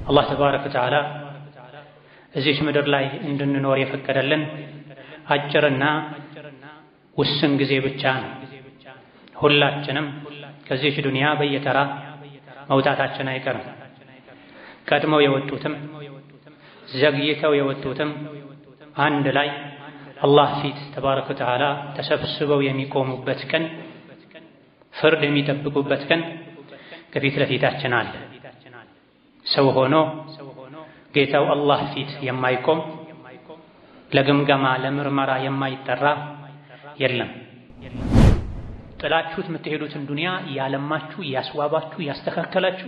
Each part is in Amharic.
አላህ ተባረከ ወተዓላ እዚች ምድር ላይ እንድንኖር የፈቀደልን አጭርና ውስን ጊዜ ብቻ ነው። ሁላችንም ከዚች ዱንያ በየተራ መውጣታችን አይቀርም። ቀድመው የወጡትም ዘግይተው የወጡትም አንድ ላይ አላህ ፊት ተባረከ ወተዓላ ተሰብስበው የሚቆሙበት ቀን፣ ፍርድ የሚጠብቁበት ቀን ከፊት ለፊታችን አለ። ሰው ሆኖ ጌታው አላህ ፊት የማይቆም ለግምገማ ለምርመራ የማይጠራ የለም። ጥላችሁት የምትሄዱትን ዱንያ ያለማችሁ ያስዋባችሁ ያስተካከላችሁ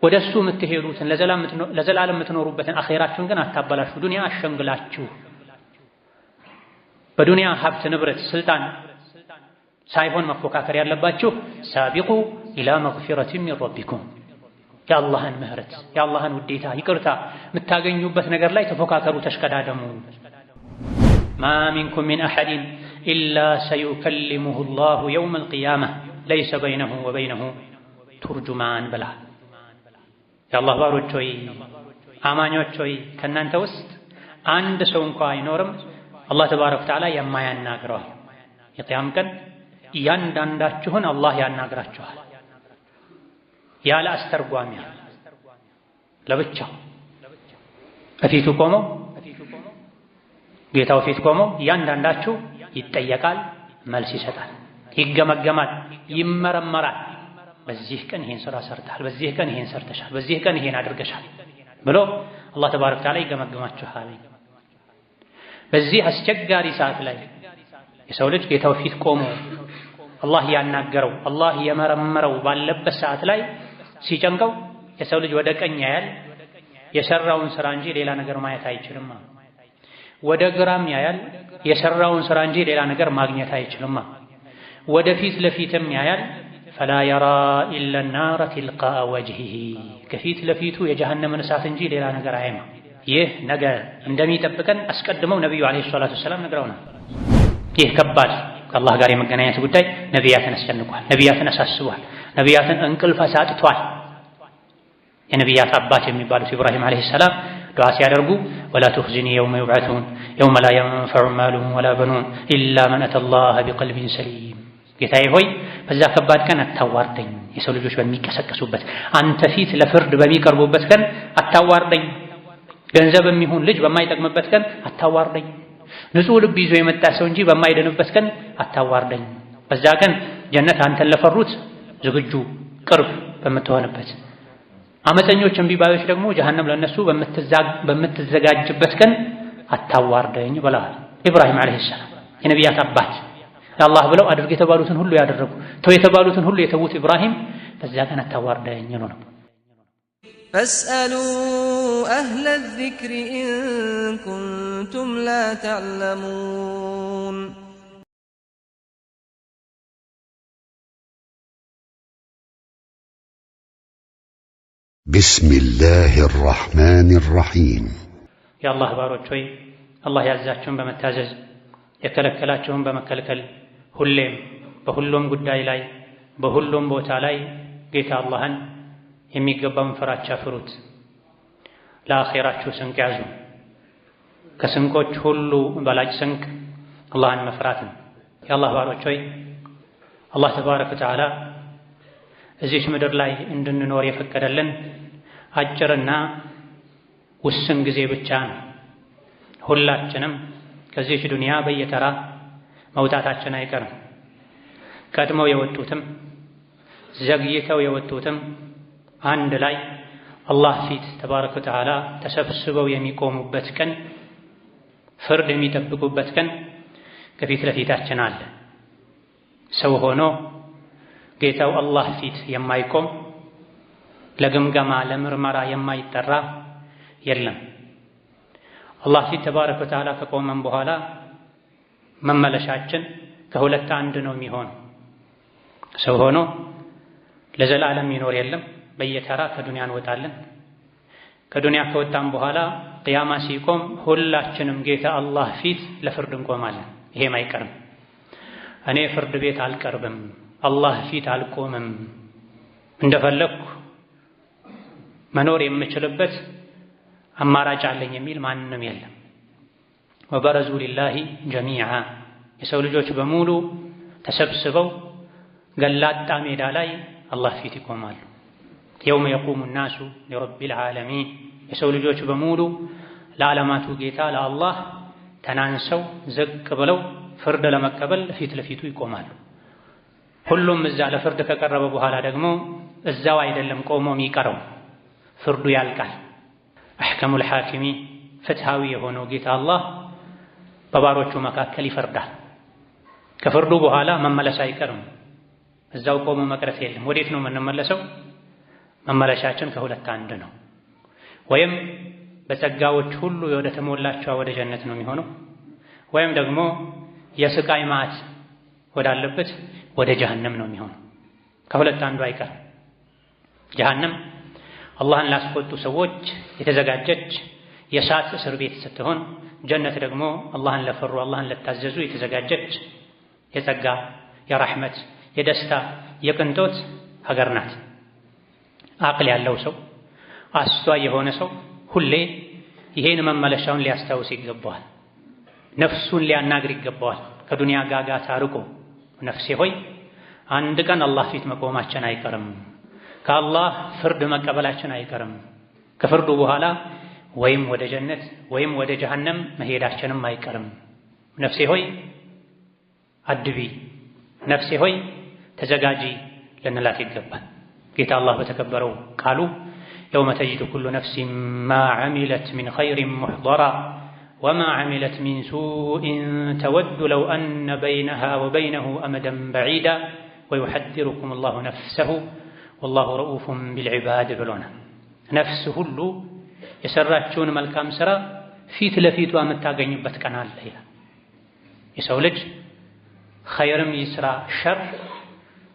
ወደሱ የምትሄዱትን ለዘላለም የምትኖሩበትን አኼራችሁን ግን አታበላችሁ። ዱንያ አሸንግላችሁ በዱንያ ሀብት ንብረት ስልጣን ሳይሆን መፎካከር ያለባችሁ ሳቢቁ ኢላ መግፊረቲን ሚን ረቢኩም የአላህን ምህረት የአላህን ውዴታ ይቅርታ የምታገኙበት ነገር ላይ ተፎካከሩ፣ ተሽቀዳደሙ። ማ ሚንኩም ሚን አሐድን ኢላ ሰዩከሊሙሁ ላሁ የውመል ቂያማ ለይሰ በይነሁ ወበይነሁ ቱርጁማን ብላ። የአላህ ባሮች ሆይ አማኞች ሆይ ከእናንተ ውስጥ አንድ ሰው እንኳ አይኖርም አላህ ተባረከ ወተዓላ የማያናግረዋል። የቂያም ቀን እያንዳንዳችሁን አላህ ያናግራችኋል ያለ አስተርጓሚ ለብቻው በፊቱ ቆሞ ጌታው ፊት ቆሞ እያንዳንዳችሁ ይጠየቃል፣ መልስ ይሰጣል፣ ይገመገማል፣ ይመረመራል። በዚህ ቀን ይሄን ስራ ሰርተሃል፣ በዚህ ቀን ይሄን ሰርተሻል፣ በዚህ ቀን ይሄን አድርገሻል ብሎ አላህ ተባረከ ወተዓላ ይገመግማችኋል። በዚህ አስቸጋሪ ሰዓት ላይ የሰው ልጅ ጌታው ፊት ቆሞ አላህ ያናገረው አላህ የመረመረው ባለበት ሰዓት ላይ ሲጨንቀው የሰው ልጅ ወደ ቀኝ ያያል፣ የሰራውን ስራ እንጂ ሌላ ነገር ማየት አይችልም። ወደ ግራም ያያል፣ የሰራውን ስራ እንጂ ሌላ ነገር ማግኘት አይችልም። ወደ ፊት ለፊትም ያያል፣ ፈላ የራ ኢላ ናረ ትልቃአ ወጅሂሂ ከፊት ለፊቱ የጀሃነምን እሳት እንጂ ሌላ ነገር አያይም። ይህ ነገር እንደሚጠብቀን አስቀድመው ነቢዩ ዓለይሂ ሰላቱ ወሰላም ነግረውናል። ይህ ከባድ ከአላህ ጋር የመገናኘት ጉዳይ ነቢያትን አስጨንቋል፣ ነቢያትን አሳስቧል፣ ነቢያትን እንቅልፍ አሳጥቷል። የነቢያት አባት የሚባሉት ኢብራሂም ዓለይሂ ሰላም ዱዓ ሲያደርጉ ወላ ቱኽዚኒ የውመ ዩብዓሱን የውመ ላ የንፈዑ ማሉን ወላ በኑን ኢላ መን አተላህ ቢቀልቢን ሰሊም። ጌታዬ ሆይ በዛ ከባድ ቀን አታዋርደኝ፣ የሰው ልጆች በሚቀሰቀሱበት አንተ ፊት ለፍርድ በሚቀርቡበት ቀን አታዋርደኝ፣ ገንዘብ የሚሆን ልጅ በማይጠቅምበት ቀን አታዋርደኝ፣ ንጹሕ ልብ ይዞ የመጣ ሰው እንጂ በማይድንበት ቀን አታዋርደኝ። በዛ ቀን ጀነት አንተን ለፈሩት ዝግጁ ቅርብ በምትሆንበት፣ አመፀኞች እምቢባዮች ደግሞ ጀሃነም ለነሱ በምትዘጋጅበት ቀን አታዋርደኝ ብለዋል ኢብራሂም ዓለይሂ ሰላም። የነቢያት አባት ለአላህ ብለው አድርግ የተባሉትን ሁሉ ያደረጉ ተው የተባሉትን ሁሉ የተዉት ኢብራሂም በዛ ቀን አታዋርደኝ ነው። ፈስአሉ አህለ ዚክሪ ኢን ኩንቱም ላ ተዕለሙን። ቢስሚላሂ ራሕማኒ ራሒም። የአላህ ባሮች ሆይ አላህ ያዛቸውን በመታዘዝ የከለከላቸውን በመከልከል ሁሌም በሁሉም ጉዳይ ላይ በሁሉም ቦታ ላይ ጌታ አላህን የሚገባውን ፍራቻ ፍሩት። ለአኼራችሁ ስንቅ ያዙ። ከስንቆች ሁሉ በላጭ ስንቅ አላህን መፍራት ነው። የአላህ ባሮች ሆይ አላህ ተባረከ ወተዓላ እዚች ምድር ላይ እንድንኖር የፈቀደልን አጭርና ውስን ጊዜ ብቻ ነው። ሁላችንም ከዚች ዱንያ በየተራ መውጣታችን አይቀርም። ቀድመው የወጡትም ዘግይተው የወጡትም አንድ ላይ አላህ ፊት ተባረከ ወተዓላ ተሰብስበው የሚቆሙበት ቀን፣ ፍርድ የሚጠብቁበት ቀን ከፊት ለፊታችን አለ። ሰው ሆኖ ጌታው አላህ ፊት የማይቆም ለግምገማ ለምርመራ የማይጠራ የለም። አላህ ፊት ተባረከ ወተዓላ ከቆመን በኋላ መመለሻችን ከሁለት አንድ ነው የሚሆነው። ሰው ሆኖ ለዘላለም ይኖር የለም። በየተራ ከዱንያ እንወጣለን። ከዱንያ ከወጣን በኋላ ቅያማ ሲቆም ሁላችንም ጌታ አላህ ፊት ለፍርድ እንቆማለን። ይሄም አይቀርም። እኔ ፍርድ ቤት አልቀርብም፣ አላህ ፊት አልቆምም፣ እንደፈለግኩ መኖር የምችልበት አማራጭ አለኝ የሚል ማንንም የለም። ወበረዙ ሊላሂ ጀሚዓ የሰው ልጆች በሙሉ ተሰብስበው ገላጣ ሜዳ ላይ አላህ ፊት ይቆማሉ። የውመ የቁሙ ናሱ ሊረቢል ዓለሚን የሰው ልጆች በሙሉ ለዓለማቱ ጌታ ለአላህ ተናንሰው ዝቅ ብለው ፍርድ ለመቀበል ፊት ለፊቱ ይቆማሉ። ሁሉም እዛ ለፍርድ ከቀረበ በኋላ ደግሞ እዛው አይደለም ቆሞ የሚቀረው፣ ፍርዱ ያልቃል። አሕከሙል ሐኪሚን ፍትሃዊ የሆነው ጌታ አላህ በባሮቹ መካከል ይፈርዳል። ከፍርዱ በኋላ መመለስ አይቀርም። እዛው ቆሞ መቅረት የለም። ወዴት ነው የምንመለሰው? መመለሻችን ከሁለት አንድ ነው። ወይም በጸጋዎች ሁሉ ወደ ተሞላቸው ወደ ጀነት ነው የሚሆነው፣ ወይም ደግሞ የስቃይ ማዕት ወዳለበት ወደ ጀሃነም ነው የሚሆነው። ከሁለት አንዱ አይቀርም። ጀሃነም አላህን ላስቆጡ ሰዎች የተዘጋጀች የእሳት እስር ቤት ስትሆን፣ ጀነት ደግሞ አላህን ለፈሩ አላህን ለታዘዙ የተዘጋጀች የጸጋ የራሕመት የደስታ የቅንጦት ሀገር ናት። አቅል ያለው ሰው አስተዋይ የሆነ ሰው ሁሌ ይሄን መመለሻውን ሊያስታውስ ይገባዋል። ነፍሱን ሊያናግር ይገባዋል። ከዱንያ ጋጋታ ርቆ ነፍሴ ሆይ አንድ ቀን አላህ ፊት መቆማችን አይቀርም፣ ከአላህ ፍርድ መቀበላችን አይቀርም፣ ከፍርዱ በኋላ ወይም ወደ ጀነት ወይም ወደ ጀሃነም መሄዳችንም አይቀርም። ነፍሴ ሆይ አድቢ፣ ነፍሴ ሆይ ተዘጋጂ ልንላት ይገባል። ጌታ አላህ በተከበረው ቃሉ የውመ ተጅዱ ኩሉ ነፍሲን ማ ዐሚለት ሚን ኸይሪን ሙሕደራ ወማ ዐሚለት ሚን ሱኢን ተወዱ ለው አነ በይነሃ ወበይነሁ አመደን በዒዳ ወዩሐዚሩኩም አላሁ ነፍሰሁ ወላሁ ረኡፉን ቢልዒባድ ብሎናል። ነፍስ ሁሉ የሰራችውን መልካም ሥራ ፊት ለፊቷ የምታገኝበት ቀን አለ ይላል። የሰው ልጅ ኸይርም ይስራ ሸር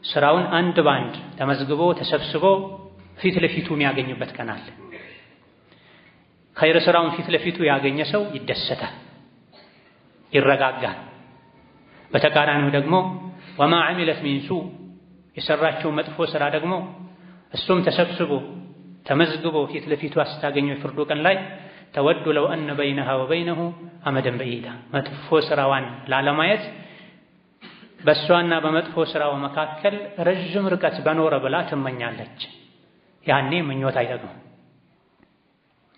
ስራውን አንድ ባንድ ተመዝግቦ ተሰብስቦ ፊት ለፊቱ የሚያገኝበት ቀን አለ። ኸይር ስራውን ፊት ለፊቱ ያገኘ ሰው ይደሰታል፣ ይረጋጋል። በተቃራኒው ደግሞ ወማ ዐሚለት ሚን ሱእ የሰራቸው መጥፎ ስራ ደግሞ እሱም ተሰብስቦ ተመዝግቦ ፊት ለፊቱ አስታገኘው የፍርዱ ቀን ላይ ተወዱ ለው አነ በይነሃ ወበይነሁ አመደን በዒዳ መጥፎ ስራዋን ላለማየት በእሷና በመጥፎ ስራው መካከል ረዥም ርቀት በኖረ ብላ ትመኛለች። ያኔ ምኞት አይጠቅምም።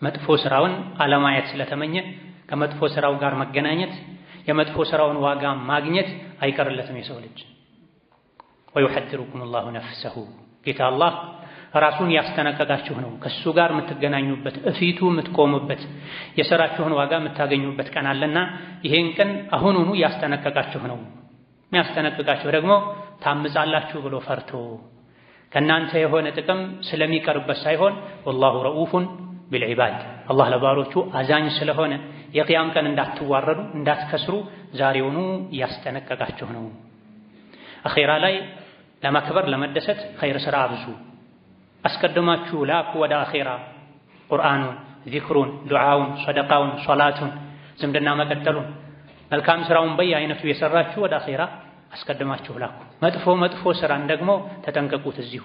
መጥፎ ስራውን አለማየት ስለተመኘ ከመጥፎ ስራው ጋር መገናኘት የመጥፎ ስራውን ዋጋ ማግኘት አይቀርለትም የሰው ልጅ። ወዩሐዚሩኩም አላሁ ነፍሰሁ ጌታ አላህ ራሱን ያስጠነቀቃችሁ ነው። ከሱ ጋር የምትገናኙበት እፊቱ የምትቆሙበት የሥራችሁን ዋጋ የምታገኙበት ቀን አለና ይሄን ቀን አሁኑኑ ያስጠነቀቃችሁ ነው። የሚያስጠነቅቃችሁ ደግሞ ታምጻላችሁ ብሎ ፈርቶ ከእናንተ የሆነ ጥቅም ስለሚቀርበት ሳይሆን ወላሁ ረኡፉን ቢልዒባድ አላህ ለባሮቹ አዛኝ ስለሆነ የቅያም ቀን እንዳትዋረዱ እንዳትከስሩ ዛሬውኑ ያስጠነቀቃችሁ ነው። አኼራ ላይ ለመክበር ለመደሰት ኸይር ሥራ አብዙ። አስቀድማችሁ ላኩ ወደ አኼራ ቁርአኑን፣ ዚክሩን፣ ዱዓውን፣ ሰደቃውን፣ ሶላቱን፣ ዝምድና መቀጠሉን መልካም ስራውን በየአይነቱ የሰራችሁ ወደ አኼራ አስቀድማችሁ ላኩ። መጥፎ ስራን ደግሞ ተጠንቀቁት። እዚሁ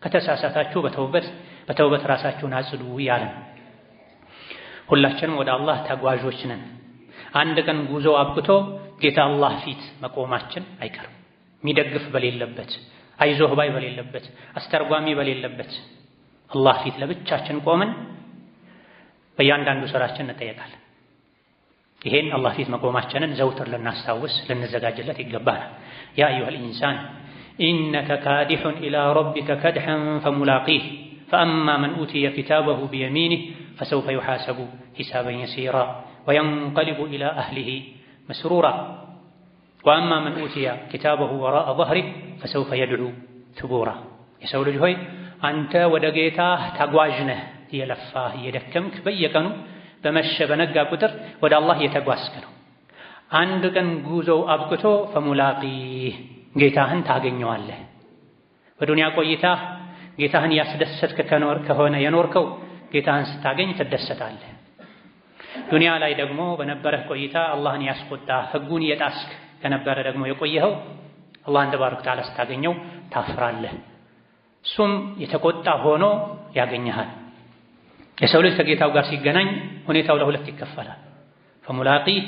ከተሳሳታችሁ በተውበት ራሳችሁን አጽዱ ያለን። ሁላችንም ወደ አላህ ተጓዦች ነን። አንድ ቀን ጉዞ አብቅቶ ጌታ አላህ ፊት መቆማችን አይቀርም። የሚደግፍ በሌለበት፣ አይዞህ ባይ በሌለበት፣ አስተርጓሚ በሌለበት አላህ ፊት ለብቻችን ቆመን በእያንዳንዱ ስራችን እንጠየቃለን። ይሄን አላህ ፊት መቆማችንን ዘውትር ልናስታውስ ልንዘጋጅለት ይገባናል። ያ አዩሀል ኢንሳን ኢነከ ካዲሑን ኢላ ረቢከ ከድሐን ፈሙላቂህ ፈአማ መን ኡቲየ ኪታበሁ ቢየሚኒህ ፈሰውፈ ዩሓሰቡ ሒሳበን የሲራ ወየንቀሊቡ ኢላ አህሊሂ መስሩራ ወአማ መን ኡቲየ ኪታበሁ ወራአ ظህሪህ ፈሰውፈ የድዑ ثቡራ። የሰው ልጅ ሆይ አንተ ወደ ጌታህ ተጓዥ ነህ፣ እየለፋህ እየደከምክ በየቀኑ በመሸ በነጋ ቁጥር ወደ አላህ እየተጓዝክ ነው። አንድ ቀን ጉዞው አብቅቶ ፈሙላቂህ ጌታህን ታገኘዋለህ። በዱንያ ቆይታህ ጌታህን ያስደሰትክ ከሆነ የኖርከው ጌታህን ስታገኝ ትደሰታለህ። ዱንያ ላይ ደግሞ በነበረህ ቆይታ አላህን ያስቆጣ ሕጉን እየጣስክ ከነበረ ደግሞ የቆየኸው አላህን ተባረከ ወተዓላ ስታገኘው ታፍራለህ። እሱም የተቆጣ ሆኖ ያገኘሃል። የሰው ልጅ ከጌታው ጋር ሲገናኝ ሁኔታው ለሁለት ይከፈላል። ፈሙላቂህ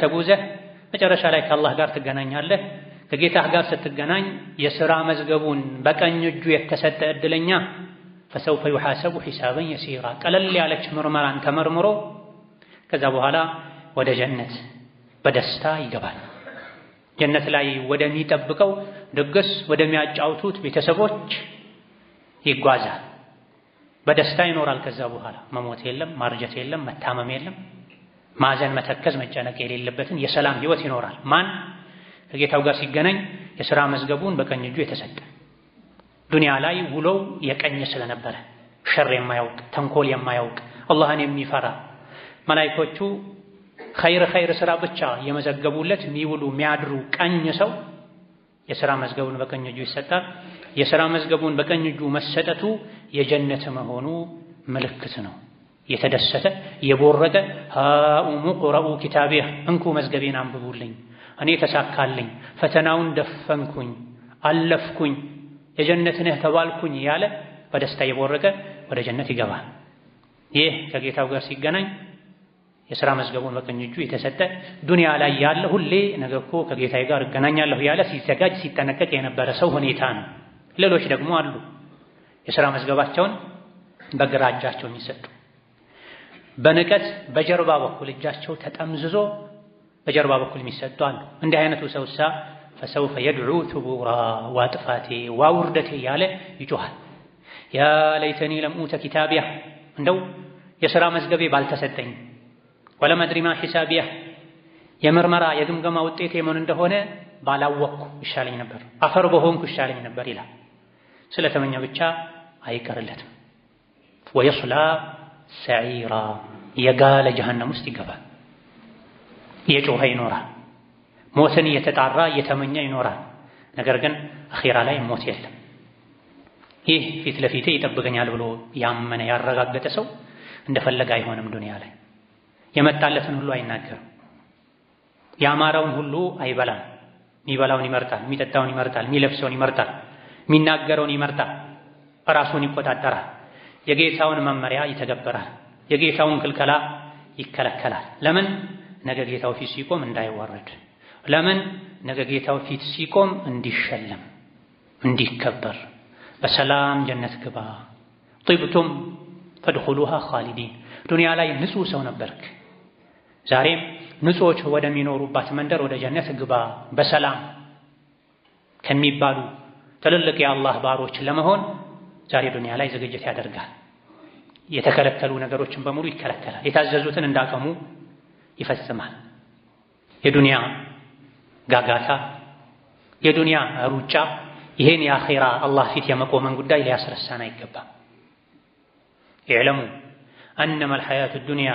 ተጉዘህ መጨረሻ ላይ ከአላህ ጋር ትገናኛለህ። ከጌታህ ጋር ስትገናኝ የሥራ መዝገቡን በቀኝ እጁ የተሰጠ ዕድለኛ ፈሰውፈ ዩሐሰቡ ሒሳበን የሲራ ቀለል ያለች ምርመራን ተመርምሮ ከዛ በኋላ ወደ ጀነት በደስታ ይገባል። ጀነት ላይ ወደሚጠብቀው ድግስ ወደሚያጫውቱት ቤተሰቦች ይጓዛል። በደስታ ይኖራል። ከዛ በኋላ መሞት የለም፣ ማርጀት የለም፣ መታመም የለም፣ ማዘን፣ መተከዝ፣ መጨነቅ የሌለበትን የሰላም ህይወት ይኖራል። ማን? ከጌታው ጋር ሲገናኝ የሥራ መዝገቡን በቀኝ እጁ የተሰጠ ዱንያ ላይ ውሎው የቀኝ ስለነበረ ሸር የማያውቅ ተንኮል የማያውቅ አላህን የሚፈራ መላእክቶቹ ኸይር ሥራ ብቻ የመዘገቡለት የሚውሉ የሚያድሩ ቀኝ ሰው የሥራ መዝገቡን በቀኝ እጁ ይሰጣል። የሥራ መዝገቡን በቀኝ እጁ መሰጠቱ የጀነት መሆኑ ምልክት ነው። የተደሰተ የቦረቀ ሃኡሙ ቁረኡ ኪታቢህ እንኩ መዝገቤን አንብቡልኝ፣ እኔ ተሳካልኝ፣ ፈተናውን ደፈንኩኝ፣ አለፍኩኝ፣ የጀነት ነህ ተባልኩኝ ያለ በደስታ የቦረቀ ወደ ጀነት ይገባል። ይህ ከጌታው ጋር ሲገናኝ የሥራ መዝገቡን በቀኝ እጁ የተሰጠ ዱንያ ላይ ያለ ሁሌ ነገ እኮ ከጌታዬ ጋር እገናኛለሁ ያለ ሲዘጋጅ ሲጠነቀቅ የነበረ ሰው ሁኔታ ነው። ሌሎች ደግሞ አሉ የሥራ መዝገባቸውን በግራ እጃቸው የሚሰጡ በንቀት በጀርባ በኩል እጃቸው ተጠምዝዞ በጀርባ በኩል የሚሰጡ አሉ። እንዲህ አይነቱ ሰውሳ ፈሰውፈ የድዑ ቱቡራ ዋጥፋቴ ዋውርደቴ ያለ ይጮሃል። ያ ለይተኒ ለም ኡተ ኪታቢያ እንደው የሥራ መዝገቤ ባልተሰጠኝ፣ ወለም አድሪ ማ ሒሳቢያ የምርመራ የግምገማ ውጤቴ ምን እንደሆነ ባላወቅኩ ይሻለኝ ነበር፣ አፈር በሆንኩ ይሻለኝ ነበር ይላል። ስለተመኘ ብቻ አይቀርለትም። ወየስላ ሰዒራ የጋለ ጀሃነም ውስጥ ይገባል። እየጮኸ ይኖራል። ሞትን እየተጣራ እየተመኘ ይኖራል። ነገር ግን አኺራ ላይ ሞት የለም። ይህ ፊት ለፊቴ ይጠብቀኛል ብሎ ያመነ ያረጋገጠ ሰው እንደፈለገ አይሆንም። ዱንያ ላይ የመጣለትን ሁሉ አይናገርም። ያማረውን ሁሉ አይበላም። የሚበላውን ይመርጣል፣ የሚጠጣውን ይመርጣል፣ የሚለብሰውን ይመርጣል፣ የሚናገረውን ይመርጣል፣ ራሱን ይቆጣጠራል። የጌታውን መመሪያ ይተገበራል፣ የጌታውን ክልከላ ይከለከላል። ለምን? ነገ ጌታው ፊት ሲቆም እንዳይዋረድ። ለምን? ነገ ጌታው ፊት ሲቆም እንዲሸለም እንዲከበር። በሰላም ጀነት ግባ። ጢብቱም ፈድኹሉሃ ኻሊዲን። ዱንያ ላይ ንጹህ ሰው ነበርክ፣ ዛሬም ንጹዎች ወደሚኖሩባት መንደር ወደ ጀነት ግባ በሰላም ከሚባሉ ትልልቅ የአላህ ባሮች ለመሆን ዛሬ ዱንያ ላይ ዝግጅት ያደርጋል። የተከለከሉ ነገሮችን በሙሉ ይከለከላል። የታዘዙትን እንዳቀሙ ይፈጽማል። የዱንያ ጋጋታ፣ የዱንያ ሩጫ ይሄን የአኺራ አላህ ፊት የመቆመን ጉዳይ ሊያስረሳን አይገባም። ኢዕለሙ አነማ አልሐያቱ ዱንያ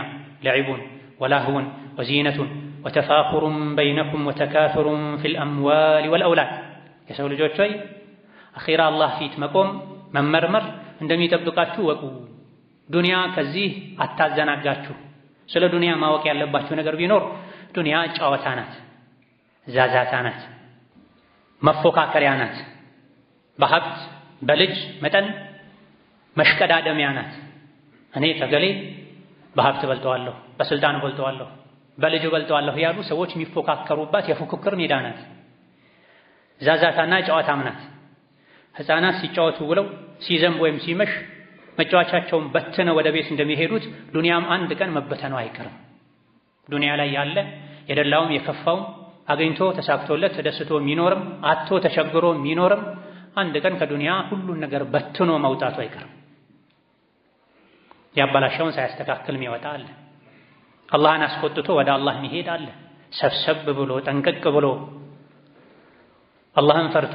ለዒቡን ወላህውን ወዚነቱን ወተፋኹሩን በይነኩም ወተካሱሩን ፊል አምዋሊ ወልአውላድ። የሰው ልጆች ሆይ አኺራ አላህ ፊት መቆም መመርመር እንደሚጠብቃችሁ ወቁ። ዱንያ ከዚህ አታዘናጋችሁ። ስለ ዱንያ ማወቅ ያለባችሁ ነገር ቢኖር ዱንያ ጨዋታ ናት፣ ዛዛታ ናት፣ መፎካከሪያ ናት፣ በሀብት በልጅ መጠን መሽቀዳደሚያ ናት። እኔ ከገሌ በሀብት በልጠዋለሁ፣ በስልጣን በልጠዋለሁ፣ በልጅ በልጠዋለሁ ያሉ ሰዎች የሚፎካከሩባት የፉክክር ሜዳ ናት። ዛዛታና ጨዋታም ናት። ሕፃናት ሲጫወቱ ውለው ሲዘንብ ወይም ሲመሽ መጫወቻቸውን በትነው ወደ ቤት እንደሚሄዱት ዱንያም አንድ ቀን መበተኑ አይቀርም። ዱንያ ላይ ያለ የደላውም የከፋውም አገኝቶ ተሳክቶለት ተደስቶ የሚኖርም አቶ ተቸግሮ የሚኖርም አንድ ቀን ከዱንያ ሁሉን ነገር በትኖ መውጣቱ አይቀርም። ያበላሸውን ሳያስተካክል የሚወጣ አለ። አላህን አስቆጥቶ ወደ አላህ የሚሄድ አለ። ሰብሰብ ብሎ ጠንቀቅ ብሎ አላህን ፈርቶ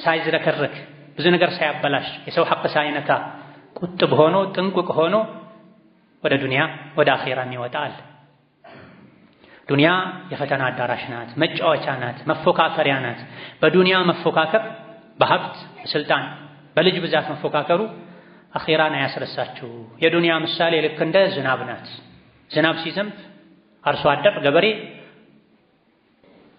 ሳይዝረከረክ ብዙ ነገር ሳያበላሽ የሰው ሐቅ ሳይነካ ቁጥብ ሆኖ ጥንቁቅ ሆኖ ወደ ዱንያ ወደ አኺራ የሚወጣ አለ። ዱንያ የፈተና አዳራሽ ናት፣ መጫወቻ ናት፣ መፎካከሪያ ናት። በዱንያ መፎካከር፣ በሀብት በስልጣን በልጅ ብዛት መፎካከሩ አኺራን አያስረሳችሁ። የዱንያ ምሳሌ ልክ እንደ ዝናብ ናት። ዝናብ ሲዘንብ አርሶ አደር ገበሬ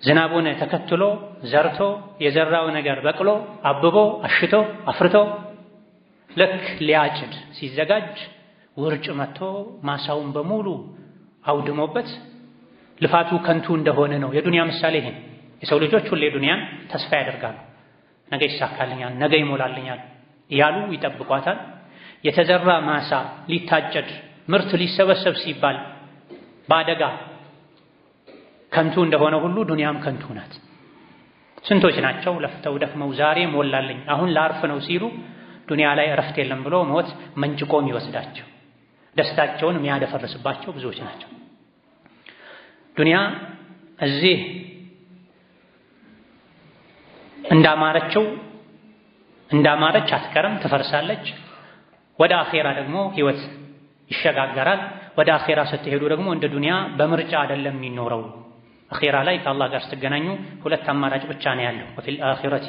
ዝናቡን ተከትሎ ዘርቶ የዘራው ነገር በቅሎ አብቦ አሽቶ አፍርቶ ልክ ሊያጭድ ሲዘጋጅ ውርጭ መጥቶ ማሳውን በሙሉ አውድሞበት ልፋቱ ከንቱ እንደሆነ ነው የዱንያ ምሳሌ ይሄ። የሰው ልጆች ሁሌ ዱንያን ተስፋ ያደርጋሉ። ነገ ይሳካልኛል፣ ነገ ይሞላልኛል እያሉ ይጠብቋታል። የተዘራ ማሳ ሊታጨድ ምርት ሊሰበሰብ ሲባል በአደጋ ከንቱ እንደሆነ ሁሉ ዱንያም ከንቱ ናት። ስንቶች ናቸው ለፍተው ደክመው ዛሬ ሞላልኝ አሁን ላርፍ ነው ሲሉ ዱንያ ላይ እረፍት የለም ብሎ ሞት መንጭቆም ይወስዳቸው ደስታቸውን የሚያደፈርስባቸው ብዙዎች ናቸው። ዱንያ እዚህ እንዳማረች አትቀርም፣ ትፈርሳለች። ወደ አኼራ ደግሞ ህይወት ይሸጋገራል። ወደ አኼራ ስትሄዱ ደግሞ እንደ ዱንያ በምርጫ አይደለም የሚኖረው። አኼራ ላይ ከአላህ ጋር ስትገናኙ ሁለት አማራጭ ብቻ ነው ያለው። ወፊል አኺረቲ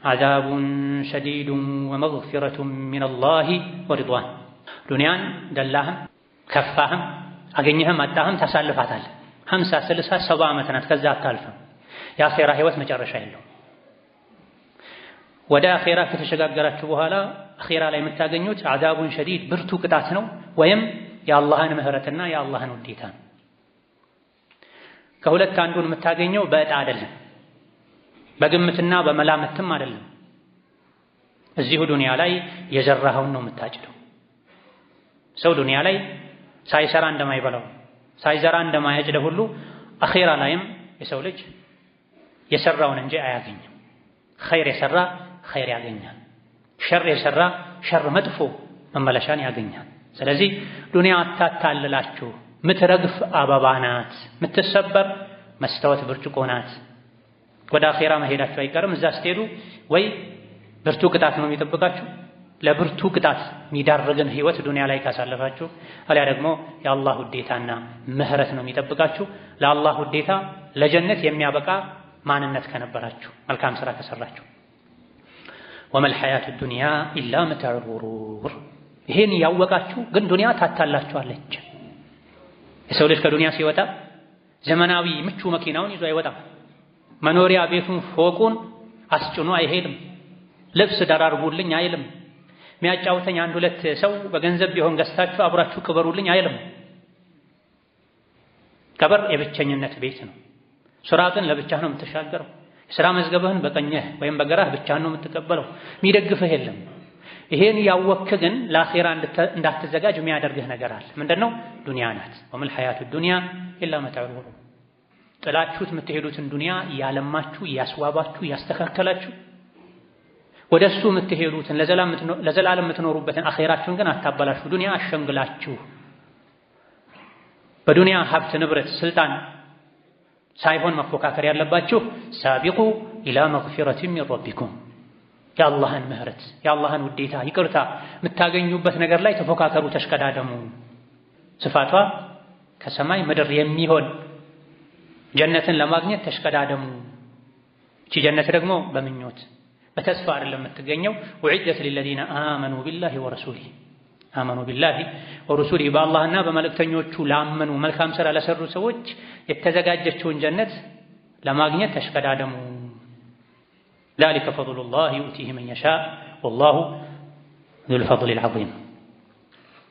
አዛቡን ሸዲዱን ወመግፊረቱን ሚነላሂ ወሪድዋን። ዱንያን ደላህም ከፋህም አገኘህም አጣህም ታሳልፋታለህ። 50 60 70 ዓመት ናት፣ ከዛ አታልፍም። የአኼራ ህይወት መጨረሻ የለውም። ወደ አኼራ ከተሸጋገራችሁ በኋላ አኼራ ላይ የምታገኙት አዛቡን ሸዲድ ብርቱ ቅጣት ነው፣ ወይም የአላህን ምህረትና የአላህን ውዴታ ነው። ከሁለት አንዱን የምታገኘው በዕጣ አይደለም፣ በግምትና በመላምትም አይደለም። እዚሁ ዱንያ ላይ የዘራኸውን ነው የምታጭደው። ሰው ዱንያ ላይ ሳይሰራ እንደማይበላው ሳይዘራ እንደማያጭደው ሁሉ አኼራ ላይም የሰው ልጅ የሰራውን እንጂ አያገኝም። ኸይር የሰራ ኸይር ያገኛል፣ ሸር የሰራ ሸር መጥፎ መመለሻን ያገኛል። ስለዚህ ዱንያ አታታልላችሁ። ምትረግፍ አበባ ናት፣ ምትሰበር መስታወት ብርጭቆ ናት። ወደ አኼራ መሄዳችሁ አይቀርም። እዛ ስትሄዱ ወይ ብርቱ ቅጣት ነው የሚጠብቃችሁ፣ ለብርቱ ቅጣት የሚዳርግን ህይወት ዱንያ ላይ ካሳለፋችሁ፣ አሊያ ደግሞ የአላህ ውዴታና ምህረት ነው የሚጠብቃችሁ። ለአላህ ውዴታ ለጀነት የሚያበቃ ማንነት ከነበራችሁ፣ መልካም ስራ ከሰራችሁ። ወመል ሐያቱ ዱንያ ኢላ መታዑል ጉሩር። ይሄን ያወቃችሁ ግን ዱንያ ታታላችኋለች። የሰው ልጅ ከዱንያ ሲወጣ ዘመናዊ ምቹ መኪናውን ይዞ አይወጣም። መኖሪያ ቤቱን ፎቁን አስጭኖ አይሄድም። ልብስ ደራርቡልኝ አይልም። የሚያጫውተኝ አንድ ሁለት ሰው በገንዘብ ቢሆን ገዝታችሁ አብራችሁ ክበሩልኝ አይልም። ቀብር የብቸኝነት ቤት ነው። ሱራጥን ለብቻህ ነው የምትሻገረው። የሥራ መዝገብህን በቀኝህ ወይም በግራህ ብቻህን ነው የምትቀበለው። የሚደግፍህ የለም። ይሄን ያወቅህ ግን ለአኼራ እንዳትዘጋጅ የሚያደርግህ ነገር አለ። ምንድነው? ዱንያ ናት። ወመል ሐያቱ ዱንያ ኢላ መታዑል ጉሩር። ጥላችሁት የምትሄዱትን ዱንያ እያለማችሁ እያስዋባችሁ እያስተካከላችሁ ወደሱ የምትሄዱትን ለዘላለም የምትኖሩበትን አኼራችሁን ግን አታበላሹ። ዱንያ አሸንግላችሁ በዱንያ ሀብት፣ ንብረት፣ ስልጣን ሳይሆን መፎካከር ያለባችሁ ሳቢቁ ኢላ መግፊረቲን ሚን ረቢኩም፣ የአላህን ምህረት የአላህን ውዴታ ይቅርታ የምታገኙበት ነገር ላይ ተፎካከሩ፣ ተሽቀዳደሙ። ስፋቷ ከሰማይ ምድር የሚሆን ጀነትን ለማግኘት ተሽቀዳደሙ። እቺ ጀነት ደግሞ በምኞት በተስፋ አይደለም የምትገኘው። ወዒደት ሊለዚነ አመኑ ቢላሂ ወረሱሊሂ አመኑ ቢላሂ ወረሱሊሂ፣ በአላህና በመልእክተኞቹ ላመኑ መልካም ሥራ ለሰሩ ሰዎች የተዘጋጀችውን ጀነት ለማግኘት ተሽቀዳደሙ። ዛሊከ ፈድሉላሂ ዩእቲሂ መን የሻእ ወላሁ ዙል ፈድሊል ዐዚም።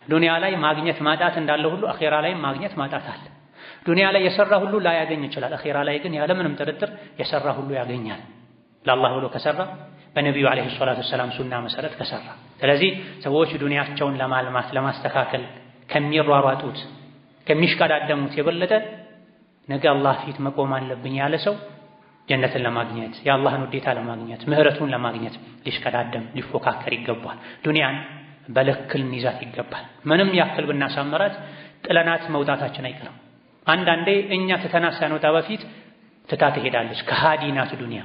ዱንያ ላይ ማግኘት ማጣት እንዳለ ሁሉ አኼራ ላይ ማግኘት ማጣት አለ። ዱንያ ላይ የሰራ ሁሉ ላያገኝ ይችላል። አኼራ ላይ ግን ያለምንም ጥርጥር የሰራ ሁሉ ያገኛል። ለአላህ ብሎ ከሰራ፣ በነቢዩ ዓለይሂ ሰላቱ ወሰላም ሱና መሰረት ከሰራ። ስለዚህ ሰዎች ዱንያቸውን ለማልማት ለማስተካከል ከሚሯሯጡት ከሚሽቀዳደሙት የበለጠ ነገ አላህ ፊት መቆም አለብኝ ያለ ሰው ጀነትን ለማግኘት የአላህን ውዴታ ለማግኘት ምህረቱን ለማግኘት ሊሽቀዳደም ሊፎካከር ይገባል። ዱንያን በልክ ልንይዛት ይገባል። ምንም ያክል ብናሳምራት ጥለናት መውጣታችን አይቀርም። አንዳንዴ እኛ ትተናት ሳንወጣ በፊት ትታ ትሄዳለች። ከሃዲ ናት ዱንያ።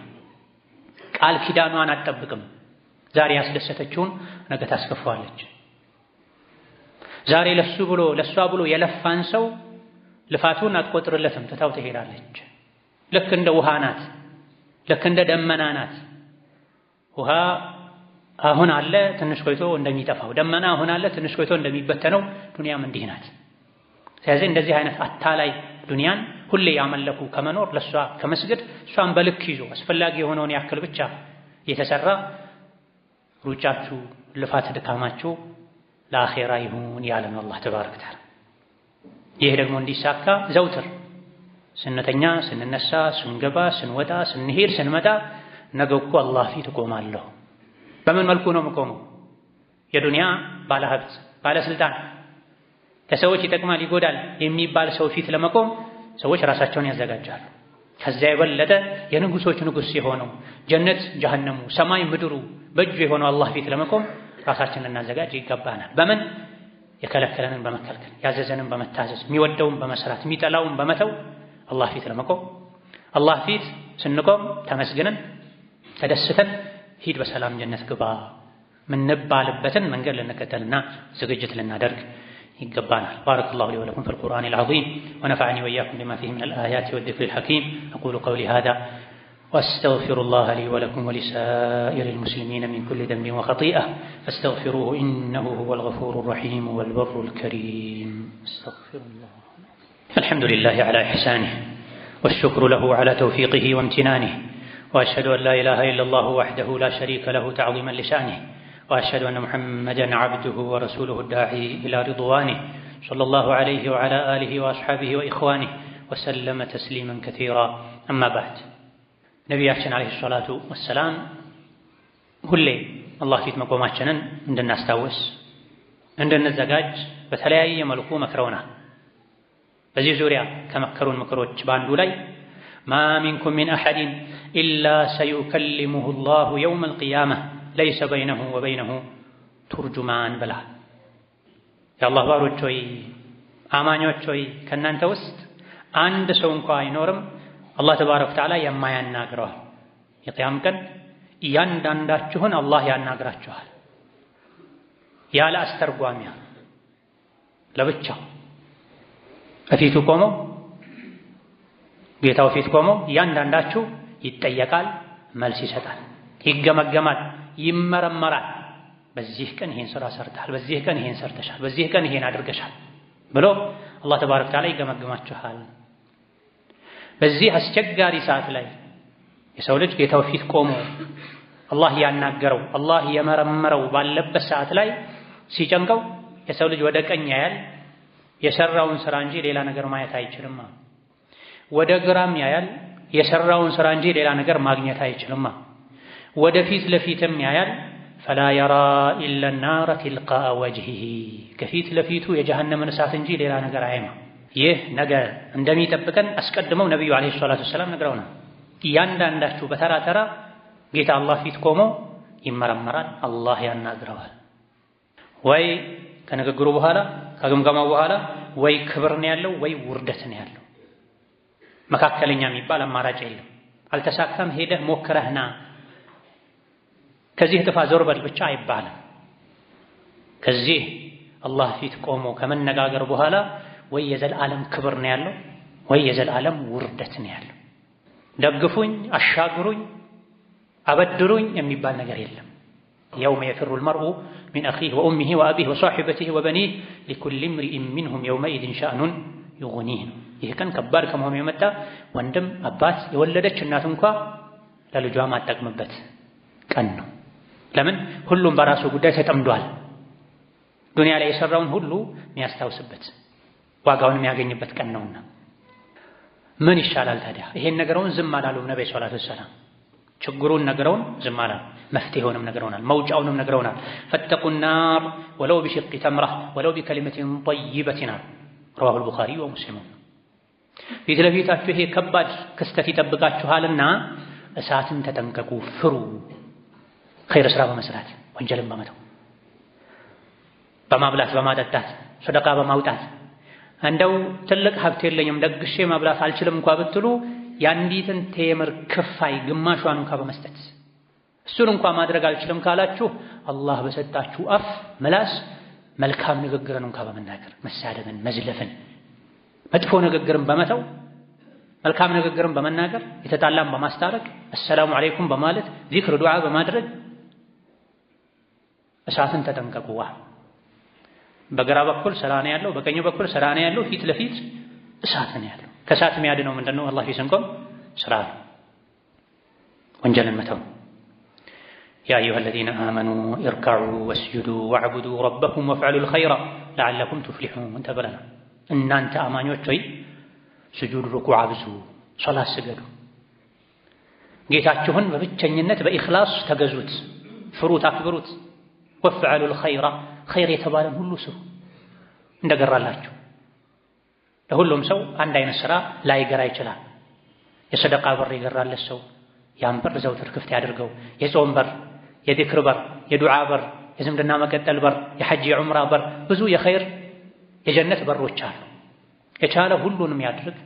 ቃል ኪዳኗን አትጠብቅም። ዛሬ ያስደሰተችውን ነገ ታስከፋዋለች። ዛሬ ለሷ ብሎ የለፋን ሰው ልፋቱን አትቆጥርለትም፣ ትታው ትሄዳለች። ልክ እንደ ውሃ ናት፣ ልክ እንደ ደመና ናት። ውሃ አሁን አለ ትንሽ ቆይቶ እንደሚጠፋው፣ ደመና አሁን አለ ትንሽ ቆይቶ እንደሚበተነው፣ ዱንያም እንዲህ ናት። ስለዚህ እንደዚህ አይነት አታላይ ዱንያን ሁሌ ያመለኩ ከመኖር ለሷ ከመስገድ እሷን በልክ ይዞ አስፈላጊ የሆነውን ያክል ብቻ የተሰራ ሩጫችሁ ልፋት ድካማችሁ ለአኼራ ይሁን ያለን አላህ ተባረከ ወተዓላ። ይህ ደግሞ እንዲሳካ ዘውትር ስንተኛ፣ ስንነሳ፣ ስንገባ፣ ስንወጣ፣ ስንሄድ፣ ስንመጣ ነገ እኮ አላህ ፊት እቆማለሁ። በምን መልኩ ነው የምቆመው? የዱንያ ባለሀብት ባለስልጣን ከሰዎች ይጠቅማል ይጎዳል የሚባል ሰው ፊት ለመቆም ሰዎች ራሳቸውን ያዘጋጃሉ። ከዚያ የበለጠ የንጉሶች ንጉስ የሆነው ጀነት ጀሃነሙ ሰማይ ምድሩ በእጁ የሆነው አላህ ፊት ለመቆም ራሳችንን እናዘጋጅ ይገባናል። በምን? የከለከለንን በመከልከል ያዘዘንን በመታዘዝ የሚወደውን በመስራት የሚጠላውን በመተው አላህ ፊት ለመቆም አላህ ፊት ስንቆም ተመስግነን ተደስተን ሂድ በሰላም ጀነት ግባ ምንባልበትን መንገድ ልንከተልና ዝግጅት ልናደርግ يقبانا. بارك الله لي ولكم في القرآن العظيم ونفعني وإياكم بما فيه من الآيات والذكر الحكيم. أقول قولي هذا وأستغفر الله لي ولكم ولسائر المسلمين من كل ذنب وخطيئة فاستغفروه إنه هو الغفور الرحيم والبر الكريم. استغفر الله. الحمد لله على إحسانه والشكر له على توفيقه وامتنانه وأشهد أن لا إله إلا الله وحده لا شريك له تعظيما لشأنه وأشهد أن محمدًا عبده ورسوله الداعي إلى رضوانه صلى الله عليه وعلى آله وأصحابه وإخوانه وسلم تسليما كثيرا. أما بعد نبينا عليه الصلاة والسلام كل الله فيت مقوماتنا عندنا نستوس عندنا الزجاج بثلاثة ملكو مكرونا بزي زوريا كمكرون مكروت باندو لي ما منكم من أحد إلا سيكلمه الله يوم القيامة ليس بينه وبينه ترجمان بلا. يا الله باروች ሆይ አማኞች ሆይ ከናንተ ውስጥ አንድ ሰው እንኳን አይኖርም አላህ ተባረከ ወተዓላ የማያናግረው የቂያም ቀን እያንዳንዳችሁን አላህ ያናግራችኋል ያለ አስተርጓሚያ ለብቻው ከፊቱ ቆሞ ጌታው ፊት ቆሞ እያንዳንዳችሁ ይጠየቃል መልስ ይሰጣል ይገመገማል ይመረመራል። በዚህ ቀን ይሄን ስራ ሰርተሃል፣ በዚህ ቀን ይሄን ሰርተሻል፣ በዚህ ቀን ይሄን አድርገሻል ብሎ አላህ ተባረከ ወተዓላ ይገመግማችኋል። በዚህ አስቸጋሪ ሰዓት ላይ የሰው ልጅ ጌታው ፊት ቆሞ አላህ ያናገረው አላህ የመረመረው ባለበት ሰዓት ላይ ሲጨንቀው የሰው ልጅ ወደ ቀኝ ያያል፣ የሰራውን ስራ እንጂ ሌላ ነገር ማየት አይችልም። ወደ ግራም ያያል፣ የሰራውን ስራ እንጂ ሌላ ነገር ማግኘት አይችልም። ወደፊት ለፊትም ያያል ፈላ የራ ኢላ النار تلقاء وجهه ከፊት ለፊቱ የጀሃነምን እሳት እንጂ ሌላ ነገር አያይም። ይህ ነገር እንደሚጠብቀን አስቀድመው ነብዩ አለይሂ ሰላቱ ወሰላም ነግረውናል። እያንዳንዳችሁ በተራ ተራ ጌታ አላህ ፊት ቆሞ ይመረመራል፣ አላህ ያናግረዋል። ወይ ከንግግሩ በኋላ ከግምገማው በኋላ ወይ ክብር ነው ያለው ወይ ውርደት ነው ያለው። መካከለኛ የሚባል አማራጭ የለም። አልተሳካም ሄደህ ሞክረህና ከዚህ ጥፋ ዞር በል ብቻ አይባልም። ከዚህ አላህ ፊት ቆሞ ከመነጋገር በኋላ ወይ የዘላለም ክብር ነው ያለው ወይ የዘላለም ውርደት ነው ያለው። ደግፉኝ፣ አሻግሩኝ፣ አበድሩኝ የሚባል ነገር የለም። يوم يفر المرء من أخيه وأمه وأبيه وصاحبته وبنيه لكل امرئ منهم يومئذ شأن يغنيه. ይህ ቀን ከባድ ከመሆኑ የመጣ ወንድም አባት የወለደች እናት እንኳን ለልጇ ማጠቅምበት ቀን ነው። ለምን? ሁሉም በራሱ ጉዳይ ተጠምዷል። ዱንያ ላይ የሰራውን ሁሉ የሚያስታውስበት ዋጋውን የሚያገኝበት ቀን ነውና ምን ይሻላል ታዲያ? ይሄን ነገረውን ዝም አላሉም ነብዩ ሰለላሁ ዐለይሂ ወሰለም። ችግሩን ነገረውን ዝም አላሉ፣ መፍትሄውንም ነገረውናል፣ መውጫውንም ነገረውናል። ፈተቁን ናር ወለው ቢሽቂ ተምራ ወለው ቢከሊመቲን ጠይበቲን رواه البخاري ومسلم. ፊት ለፊታችሁ ይሄ ከባድ ክስተት ይጠብቃችኋልና እሳትን ተጠንቀቁ፣ ፍሩ። ኸይር ስራ በመስራት ወንጀልን በመተው በማብላት በማጠጣት ሰደቃ በማውጣት እንደው ትልቅ ሀብት የለኝም ደግሼ ማብላት አልችልም እንኳን ብትሉ ያንዲትን ቴምር ክፋይ ግማሿን እንኳን በመስጠት እሱን እንኳን ማድረግ አልችልም ካላችሁ አላህ በሰጣችሁ አፍ ምላስ መልካም ንግግርን እንኳን በመናገር መሳደብን፣ መዝለፍን፣ መጥፎ ንግግርን በመተው መልካም ንግግርን በመናገር የተጣላን በማስታረቅ አሰላሙ አለይኩም በማለት ዚክር ዱዓ በማድረግ እሳትን ተጠንቀቁ። በግራ በኩል ስራ ነው ያለው፣ በቀኝ በኩል ስራ ነው ያለው፣ ፊት ለፊት እሳት ነው ያለው። ከእሳት የሚያድነው ምንድነው? አላህ ፊት ስንቆም ስራ ነው፣ ወንጀልን መተው። ያ አዩሃ አለዚነ አመኑ ኢርከዑ ወስጁዱ ወዕቡዱ ረበኩም ወፍዐሉል ኸይረ ለዐለኩም ቱፍሊሑን ተብለናል። እናንተ አማኞች ሆይ ስጁድ፣ ሩኩዕ አብዙ፣ ሶላት ስገዱ፣ ጌታችሁን በብቸኝነት በኢኽላስ ተገዙት፣ ፍሩት፣ አክብሩት። ወፍዐሉል ኸይረ ኸይር የተባለን ሁሉ ስሩ እንደገራላችሁ። ለሁሉም ሰው አንድ አይነት ሥራ ላይገራ ይችላል። የሰደቃ በር የገራለት ሰው ያን በር ዘውትር ክፍት ያድርገው። የጾም በር፣ የዚክር በር፣ የዱዓ በር፣ የዝምድና መቀጠል በር፣ የሐጅ የዑምራ በር፣ ብዙ የኸይር የጀነት በሮች አሉ። የቻለ ሁሉንም ያድርግ፣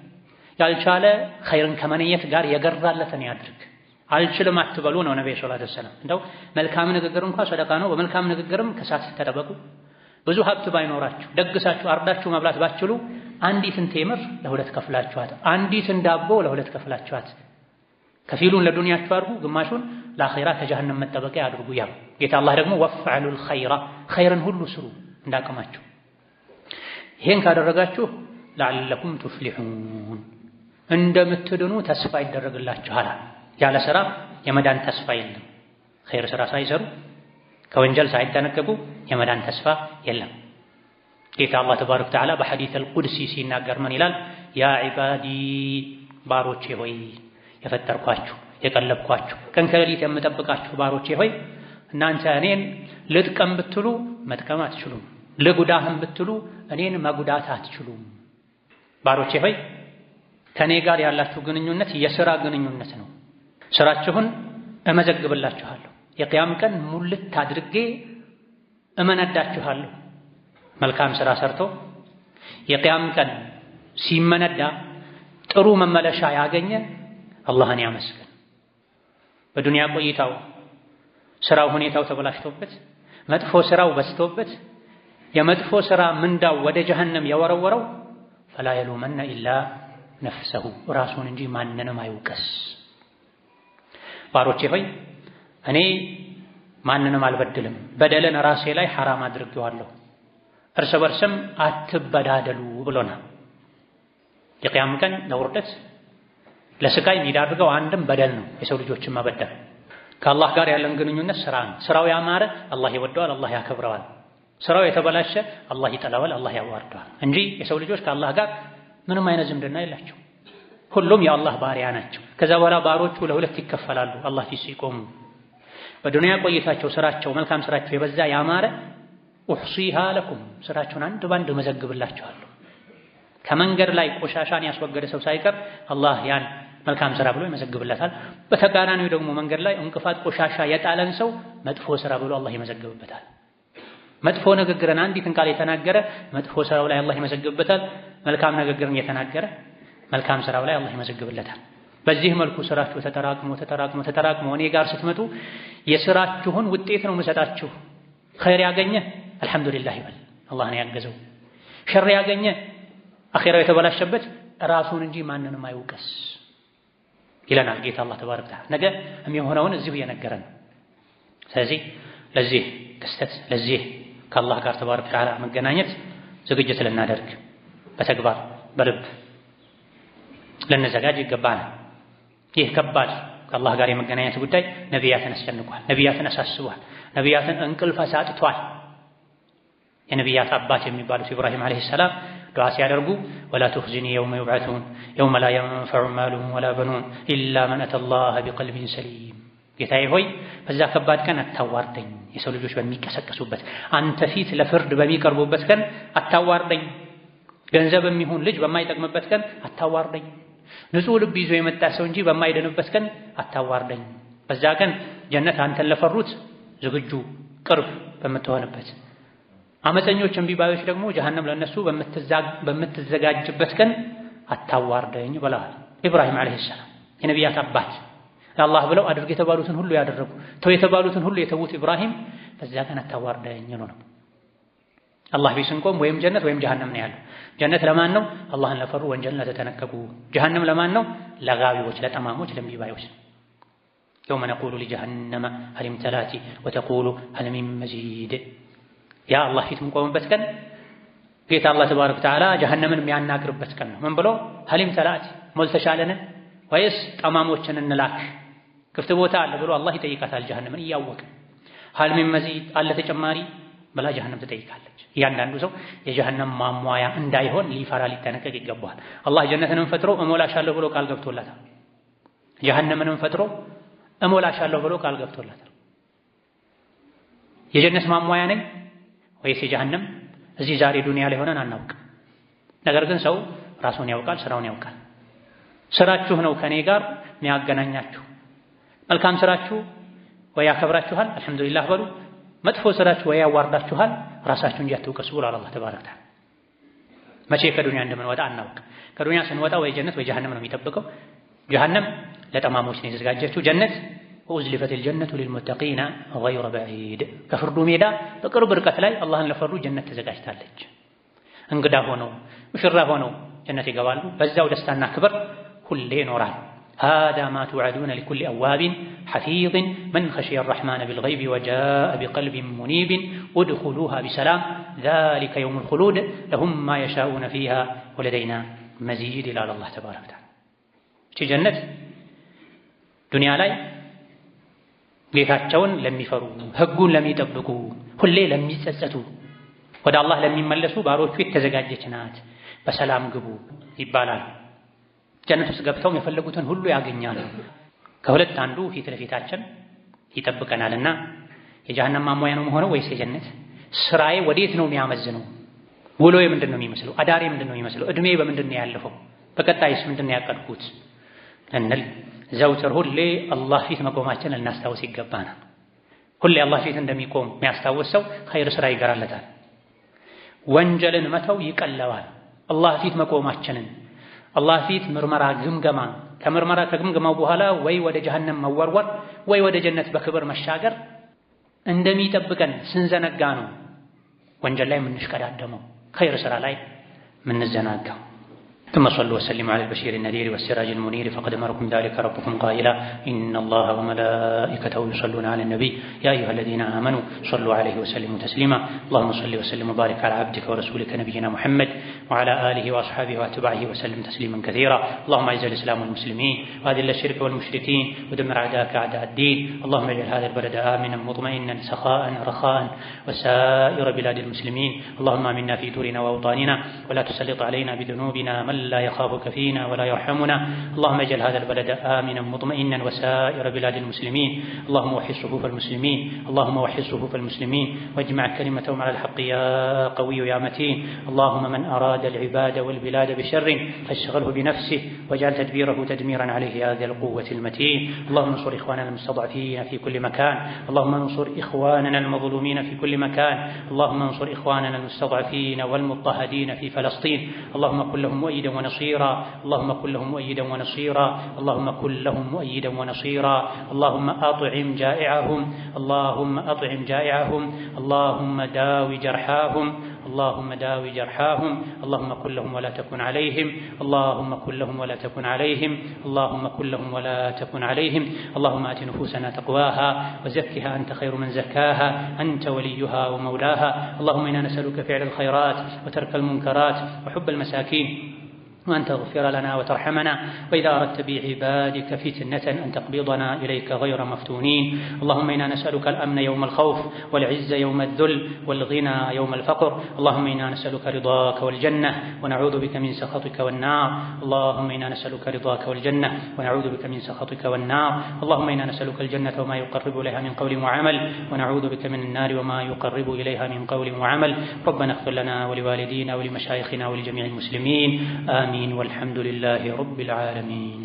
ያልቻለ ኸይርን ከመነየት ጋር የገራለትን ያድርግ። አልችልም አትበሉ ነው ነብዩ ሰለላሁ ዐለይሂ ወሰለም። እንደው መልካም ንግግር እንኳን ሰደቃ ነው። በመልካም ንግግርም ከሳት ተጠበቁ። ብዙ ሀብት ባይኖራችሁ ደግሳችሁ አርዳችሁ መብላት ባትችሉ አንዲትን ቴምር ለሁለት ከፍላችኋት፣ አንዲትን ዳቦ ለሁለት ከፍላችኋት፣ ከፊሉን ለዱንያችሁ አድርጉ፣ ግማሹን ለአኺራ ከጀሃነም መጠበቂያ አድርጉ። ያው ጌታ አላህ ደግሞ ወፍዐሉል ኸይራ ኸይርን ሁሉ ስሩ እንዳቅማችሁ። ይሄን ካደረጋችሁ ለዐለኩም ቱፍሊሑን እንደምትድኑ ተስፋ ይደረግላችኋል። ያለ ሥራ የመዳን ተስፋ የለም። ኸይር ሥራ ሳይሰሩ ከወንጀል ሳይጠነቀቁ የመዳን ተስፋ የለም። ጌታ አላህ ተባረከ ወተዓላ በሐዲሰል ቁድሲ ሲናገር ምን ይላል? ያ ዒባዲ ባሮቼ ሆይ፣ የፈጠርኳችሁ የቀለብኳችሁ ቀን ከሌሊት የምጠብቃችሁ ባሮቼ ሆይ እናንተ እኔን ልጥቀም ብትሉ መጥቀም አትችሉም፣ ልጉዳህም ብትሉ እኔን መጉዳት አትችሉም። ባሮቼ ሆይ ከኔ ጋር ያላችሁ ግንኙነት የሥራ ግንኙነት ነው። ሥራችሁን እመዘግብላችኋለሁ፣ የቅያም ቀን ሙልት አድርጌ እመነዳችኋለሁ። መልካም ሥራ ሰርቶ የቅያም ቀን ሲመነዳ ጥሩ መመለሻ ያገኘ አላህን ያመስግን። በዱንያ ቆይታው ሥራው ሁኔታው ተበላሽቶበት መጥፎ ሥራው በዝቶበት የመጥፎ ሥራ ምንዳው ወደ ጀሀነም የወረወረው ፈላ የሉመነ ኢላ ነፍሰሁ ራሱን እንጂ ማንንም አይውቀስ። ባሮቼ ሆይ እኔ ማንንም አልበድልም፣ በደልን ራሴ ላይ ሐራም አድርጌዋለሁ፣ እርስ በርስም አትበዳደሉ ብሎናል። የቅያም ቀን ለውርደት ለስቃይ የሚዳርገው አንድም በደል ነው፣ የሰው ልጆችን መበደል። ከአላህ ጋር ያለን ግንኙነት ሥራ ነው። ሥራው ያማረ አላህ ይወደዋል፣ አላህ ያከብረዋል። ሥራው የተበላሸ አላህ ይጠላዋል፣ አላህ ያዋርደዋል እንጂ የሰው ልጆች ከአላህ ጋር ምንም አይነት ዝምድና የላቸው። ሁሉም የአላህ ባሪያ ናቸው። ከዛ በኋላ ባሮቹ ለሁለት ይከፈላሉ አላህ ፊት ሲቆሙ። በዱንያ ቆይታቸው ሥራቸው መልካም ሥራቸው የበዛ ያማረ ኡሕሲሃ ለኩም ሥራቸውን አንድ ባንድ መዘግብላቸዋለሁ። ከመንገድ ላይ ቆሻሻን ያስወገደ ሰው ሳይቀር አላህ ያን መልካም ሥራ ብሎ ይመዘግብለታል። በተቃራኒው ደግሞ መንገድ ላይ እንቅፋት ቆሻሻ የጣለን ሰው መጥፎ ሥራ ብሎ አላህ ይመዘግብበታል። መጥፎ ንግግርን አንዲትን ቃል የተናገረ መጥፎ ሥራው ላይ አላህ ይመዘግብበታል። መልካም ንግግርን የተናገረ መልካም ሥራው ላይ አላህ ይመዘግብለታል። በዚህ መልኩ ሥራችሁ ተጠራቅሞ እኔ ጋር ስትመጡ የሥራችሁን ውጤት ነው የምሰጣችሁ። ኸይር ያገኘ አልሐምዱሊላህ ይበል፣ አላህን ያገዘው። ሸር ያገኘ አኺራው የተበላሸበት ራሱን እንጂ ማንንም አይውቀስ ይለናል ጌታ አላህ ተባረከ ወተዓላ። ነገ የሚሆነውን እዚሁ እየነገረን። ስለዚህ ለዚህ ክስተት ለዚህ ከአላህ ጋር ተባረከ ወተዓላ መገናኘት ዝግጅት ልናደርግ በተግባር በልብ ልንዘጋጅ ይገባናል። ይህ ከባድ ከአላህ ጋር የመገናኘት ጉዳይ ነቢያትን አስጨንቋል፣ ነቢያትን አሳስቧል፣ ነቢያትን እንቅልፍ አሳጥቷል። የነቢያት አባት የሚባሉት ኢብራሂም ዓለይሂ ሰላም ዱዓ ሲያደርጉ ወላ ቱኽዚኒ የውመ ዩብዓሱን የውመ ላ የንፈዑ ማሉን ወላ በኑን ኢላ መን አተላህ ቢቀልቢን ሰሊም። ጌታዬ ሆይ በዛ ከባድ ቀን አታዋርደኝ፣ የሰው ልጆች በሚቀሰቀሱበት አንተ ፊት ለፍርድ በሚቀርቡበት ቀን አታዋርደኝ፣ ገንዘብ የሚሆን ልጅ በማይጠቅምበት ቀን አታዋርደኝ፣ ንጹሕ ልብ ይዞ የመጣ ሰው እንጂ በማይድንበት ቀን አታዋርደኝ። በዛ ቀን ጀነት አንተን ለፈሩት ዝግጁ ቅርብ በምትሆንበት፣ አመፀኞች እምቢባዮች ደግሞ ጀሀነም ለነሱ በምትዘጋጅበት ቀን አታዋርደኝ ብለዋል ኢብራሂም ዓለይሂ ሰላም። የነቢያት አባት ለአላህ ብለው አድርግ የተባሉትን ሁሉ ያደረጉ ተው የተባሉትን ሁሉ የተዉት ኢብራሂም በዛ ቀን አታዋርደኝ ነው። አላህ ፊት ስንቆም ወይም ጀነት ወይም ጀሀነም ነው ያለው። ጀነት ለማን ነው? አላህን ለፈሩ ወንጀልን ለተጠነቀቁ። ጀሀነም ለማን ነው? ለጋቢዎች፣ ለጠማሞች፣ ለእምቢባዮች። የውመ ነቁሉ ሊጀሀነመ ሀል ኢምተላቲ ወተቁሉ ሀል ሚን መዚድ። ያ አላህ ፊት የምንቆምበት ቀን ጌታ አላህ ተባረከ ወተዓላ ጀሀነምን የሚያናግርበት ቀን ነው። ምን ብሎ ሀል ኢምተላቲ ሞልተሻለን ወይስ ጠማሞችን እንላክ ክፍት ቦታ አለ ብሎ አላህ ይጠይቃታል ጀሃነምን እያወቀ። ሀል ሚን መዚድ አለ ተጨማሪ ብላ ጀሃነም ትጠይቃለች። እያንዳንዱ ሰው የጀሃነም ማሟያ እንዳይሆን ሊፈራ ሊጠነቀቅ ይገባዋል። አላህ ጀነትንም ፈጥሮ እሞላሻለሁ ብሎ ቃል ገብቶላታል። ጀሃነምንም ፈጥሮ እሞላሻለሁ ብሎ ቃል ገብቶላታል። የጀነት ማሟያ ነኝ ወይስ የጀሃነም? እዚህ ዛሬ ዱንያ ላይ ሆነን አናውቅ። ነገር ግን ሰው ራሱን ያውቃል፣ ስራውን ያውቃል። ስራችሁ ነው ከኔ ጋር የሚያገናኛችሁ። መልካም ስራችሁ ወይ ያከብራችኋል፣ አልሐምዱሊላህ በሉ። መጥፎ ስራችሁ ወይ ያዋርዳችኋል፣ ራሳችሁ እንጂ አትውቀሱ ብሏል አላህ ተባረከ ወተዓላ። መቼ ከዱንያ እንደምንወጣ አናውቅ። ከዱንያ ስንወጣ ወይ ጀነት ወይ ጀሃነም ነው የሚጠብቀው። ጀሃነም ለጠማሞች ነው የተዘጋጀችው። ጀነት ወኡዝሊፈቲል ጀነቱ ሊልሙተቂና ገይረ በዒድ፣ ከፍርዱ ሜዳ በቅርብ ርቀት ላይ አላህን ለፈሩ ጀነት ተዘጋጅታለች። እንግዳ ሆነው ሙሽራ ሆነው ጀነት ይገባሉ። በዛው ደስታና ክብር ሁሌ ይኖራል። هذا ما توعدون لكل أواب حفيظ من خشي الرحمن بالغيب وجاء بقلب منيب ادخلوها بسلام ذلك يوم الخلود لهم ما يشاءون فيها ولدينا مزيد إلى الله تبارك وتعالى. في جنة دنيا لاي ጌታቸውን ለሚፈሩ ህጉን ለሚጠብቁ ሁሌ ለሚጸጸቱ ወደ አላህ ለሚመለሱ ባሮቹ የተዘጋጀች ናት። በሰላም ግቡ ይባላል። ጀነት ውስጥ ገብተው የፈለጉትን ሁሉ ያገኛሉ። ከሁለት አንዱ ፊት ለፊታችን ይጠብቀናልና የጀሃነም ማሟያ ነው መሆኑ ወይስ የጀነት? ስራዬ ወዴት ነው የሚያመዝነው? ውሎዬ ምንድን ነው የሚመስለው? አዳሬ ምንድን ነው የሚመስለው? እድሜ በምንድን ነው ያለፈው? በቀጣይስ ምንድን ነው ያቀድኩት እንል ዘውትር ሁሌ አላህ ፊት መቆማችን ልናስታውስ ይገባናል። ሁሌ አላህ ፊት እንደሚቆም የሚያስታውስ ሰው ኸይር ስራ ይገራለታል። ወንጀልን መተው ይቀለዋል። አላህ ፊት መቆማችንን አላህ ፊት ምርመራ ግምገማ ከምርመራ ከግምገማው በኋላ ወይ ወደ ጀሃነም መወርወር ወይ ወደ ጀነት በክብር መሻገር እንደሚጠብቀን ስንዘነጋ ነው ወንጀል ላይ የምንሽቀዳደመው፣ ኸይር ስራ ላይ የምንዘናጋው። ثم صلوا وسلموا على البشير النذير والسراج المنير فقد أمركم ذلك ربكم قائلا إن الله وملائكته يصلون على النبي يا أيها الذين آمنوا صلوا عليه وسلموا تسليما اللهم صل وسلم وبارك على عبدك ورسولك نبينا محمد وعلى آله وأصحابه وأتباعه وسلم تسليما كثيرا اللهم أعز الإسلام والمسلمين وأذل الشرك والمشركين ودمر أعداءك أعداء الدين اللهم اجعل هذا البلد آمنا مطمئنا سخاء رخاء وسائر بلاد المسلمين اللهم آمنا في دورنا وأوطاننا ولا تسلط علينا بذنوبنا من لا يخافك فينا ولا يرحمنا اللهم اجعل هذا البلد آمنا مطمئنا وسائر بلاد المسلمين اللهم وحد صفوف المسلمين اللهم وحد صفوف المسلمين واجمع كلمتهم على الحق يا قوي يا متين اللهم من أراد العباد والبلاد بشر فاشغله بنفسه واجعل تدبيره تدميرا عليه يا ذا القوة المتين اللهم انصر إخواننا المستضعفين في كل مكان اللهم انصر إخواننا المظلومين في كل مكان اللهم انصر إخواننا المستضعفين والمضطهدين في فلسطين اللهم كن لهم مؤيدا ونصيرا اللهم كن لهم مؤيدا ونصيرا اللهم كن لهم مؤيدا ونصيرا اللهم أطعم جائعهم اللهم أطعم جائعهم اللهم داوي جرحاهم اللهم داوي جرحاهم اللهم كن لهم ولا تكن عليهم اللهم كن لهم ولا تكن عليهم اللهم كن لهم ولا تكن عليهم اللهم آت نفوسنا تقواها وزكها أنت خير من زكاها أنت وليها ومولاها اللهم إنا نسألك فعل الخيرات وترك المنكرات وحب المساكين وأن تغفر لنا وترحمنا وإذا أردت بعبادك فتنة أن تقبضنا إليك غير مفتونين اللهم إنا نسألك الأمن يوم الخوف والعز يوم الذل والغنى يوم الفقر اللهم إنا نسألك رضاك والجنة ونعوذ بك من سخطك والنار اللهم إنا نسألك رضاك والجنة ونعوذ بك من سخطك والنار اللهم إنا نسألك الجنة وما يقرب إليها من قول وعمل ونعوذ بك من النار وما يقرب إليها من قول وعمل ربنا اغفر لنا ولوالدينا ولمشايخنا ولجميع المسلمين آمين والحمد لله رب العالمين.